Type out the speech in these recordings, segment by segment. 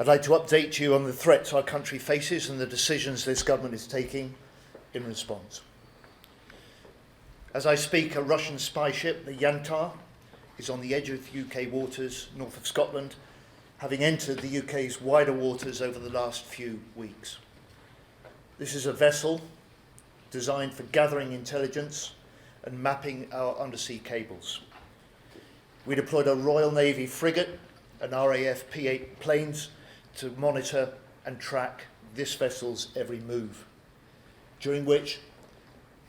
I'd like to update you on the threats our country faces and the decisions this government is taking in response. As I speak, a Russian spy ship, the Yantar, is on the edge of UK waters north of Scotland, having entered the UK's wider waters over the last few weeks. This is a vessel designed for gathering intelligence and mapping our undersea cables. We deployed a Royal Navy frigate and RAF P-8 planes to monitor and track this vessel's every move, during which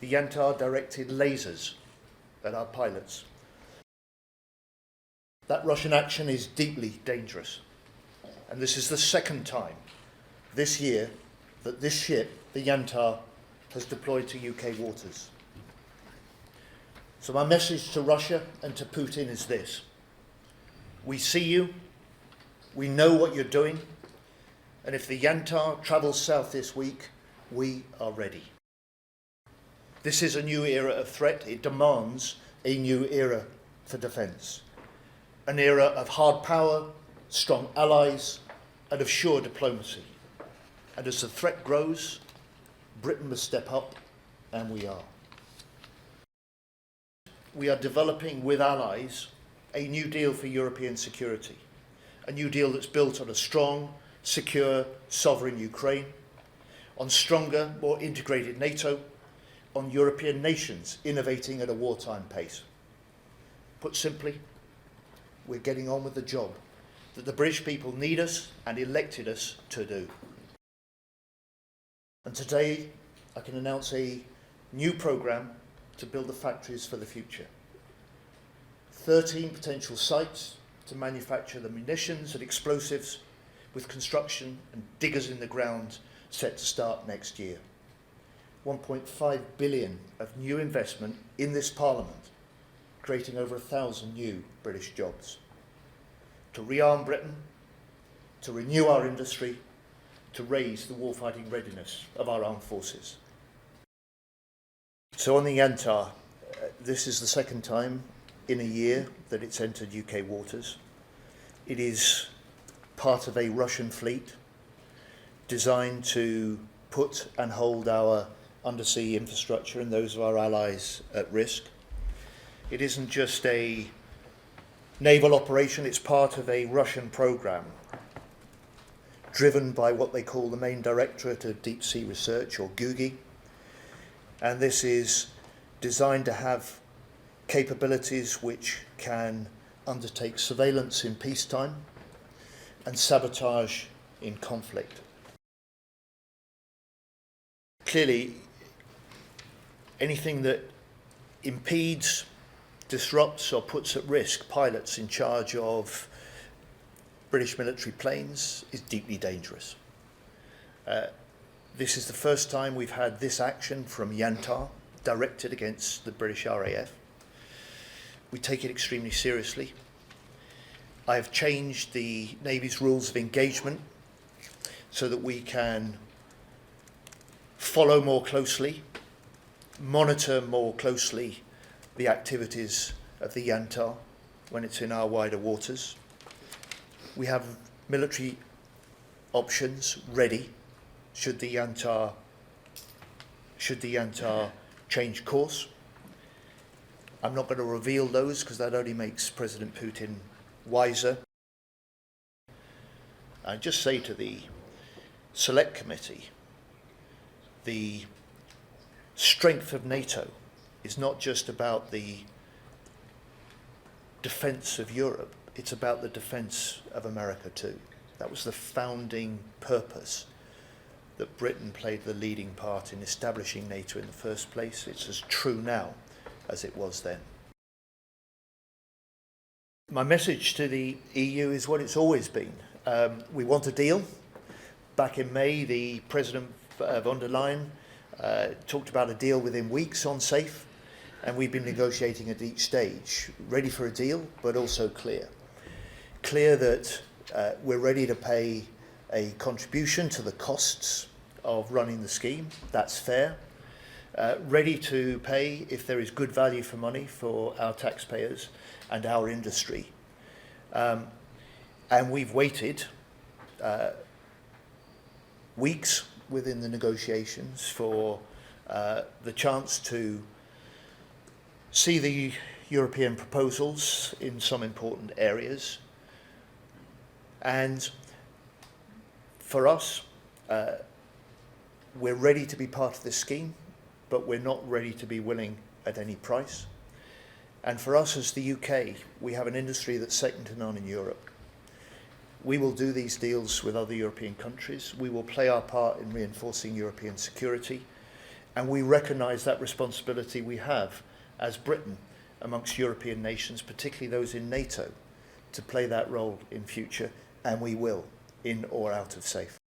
the Yantar directed lasers at our pilots. That Russian action is deeply dangerous, and this is the second time this year that this ship, the Yantar, has deployed to UK waters. So my message to Russia and to Putin is this: we see you, we know what you're doing, and if the Yantar travels south this week, we are ready. This is a new era of threat. It demands a new era for defence, an era of hard power, strong allies, and of sure diplomacy. And as the threat grows, Britain must step up, and we are. We are developing with allies a new deal for European security, a new deal that's built on a strong, secure, sovereign Ukraine, on stronger, more integrated NATO, on European nations innovating at a wartime pace. Put simply, we're getting on with the job that the British people need us and elected us to do. And today, I can announce a new programme to build the factories for the future. 13 potential sites to manufacture the munitions and explosives, with construction and diggers in the ground set to start next year. 1.5 billion of new investment in this Parliament, creating over 1,000 new British jobs. To rearm Britain, to renew our industry, to raise the warfighting readiness of our armed forces. So on the Yantar, this is the second time in a year that it's entered UK waters. It is part of a Russian fleet designed to put and hold our undersea infrastructure and those of our allies at risk. It isn't just a naval operation, it's part of a Russian programme driven by what they call the Main Directorate of Deep Sea Research, or GUGI. And this is designed to have capabilities which can undertake surveillance in peacetime and sabotage in conflict. Clearly, anything that impedes, disrupts or puts at risk pilots in charge of British military planes is deeply dangerous. This is the first time we've had this action from Yantar directed against the British RAF. We take it extremely seriously. I have changed the Navy's rules of engagement so that we can follow more closely, monitor more closely the activities of the Yantar when it's in our wider waters. We have military options ready should the Yantar change course. I'm not going to reveal those because that only makes President Putin wiser. I just say to the Select Committee, the strength of NATO is not just about the defence of Europe, it's about the defence of America too. That was the founding purpose, that Britain played the leading part in establishing NATO in the first place. It's as true now as it was then. My message to the EU is what it's always been. We want a deal. Back in May, the President von der Leyen talked about a deal within weeks on SAFE, and we've been negotiating at each stage, ready for a deal, but also clear. Clear that we're ready to pay a contribution to the costs of running the scheme. That's fair. Ready to pay if there is good value for money for our taxpayers and our industry. And we've waited weeks within the negotiations for the chance to see the European proposals in some important areas. And for us, we're ready to be part of this scheme, but we're not ready to be willing at any price. And for us as the UK, we have an industry that's second to none in Europe. We will do these deals with other European countries. We will play our part in reinforcing European security. And we recognise that responsibility we have as Britain amongst European nations, particularly those in NATO, to play that role in future, and we will, in or out of SAFE.